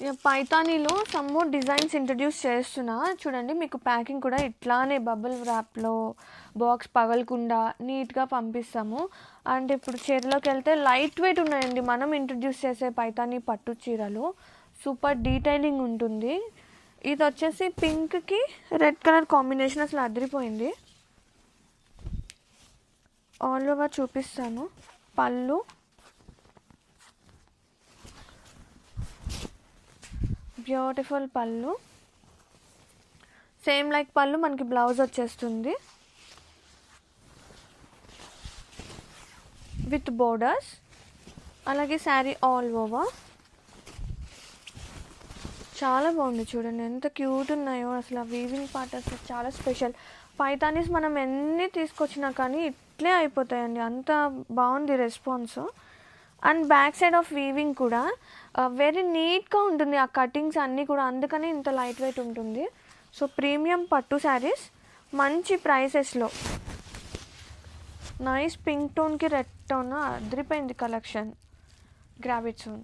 పైతానీలో some more designs introduce చేస్తున్నా చూడండి. మీకు ప్యాకింగ్ కూడా ఇట్లానే బబుల్ ర్యాప్లో బాక్స్ పగలకుండా నీట్గా పంపిస్తాము. అండ్ ఇప్పుడు చీరలోకి వెళ్తే లైట్ వెయిట్ ఉన్నాయండి మనం ఇంట్రడ్యూస్ చేసే పైతానీ పట్టు చీరలు. సూపర్ డీటెయిలింగ్ ఉంటుంది. ఇది వచ్చేసి పింక్కి రెడ్ కలర్ కాంబినేషన్ అసలు అదిరిపోయింది. ఆల్ ఓవర్ చూపిస్తాను. పళ్ళు, బ్యూటిఫుల్ పళ్ళు, సేమ్ లైక్ పళ్ళు మనకి బ్లౌజ్ వచ్చేస్తుంది విత్ బోర్డర్స్. అలాగే శారీ ఆల్ ఓవర్ చాలా బాగుంది. చూడండి ఎంత క్యూట్ ఉన్నాయో. అసలు ఆ వీవింగ్ పార్ట్ అసలు చాలా స్పెషల్. పైతానీస్ మనం ఎన్ని తీసుకొచ్చినా కానీ ఇట్లే అయిపోతాయండి, అంత బాగుంది response. And back side of weaving కూడా వెరీ నీట్గా ఉంటుంది. ఆ కటింగ్స్ అన్నీ కూడా అందుకని ఇంత లైట్ వెయిట్ ఉంటుంది. సో ప్రీమియం పట్టు శారీస్ మంచి ప్రైసెస్లో. నైస్ పింక్ టోన్కి రెడ్ టోన్ అదిరిపోయింది కలెక్షన్. Grab it soon.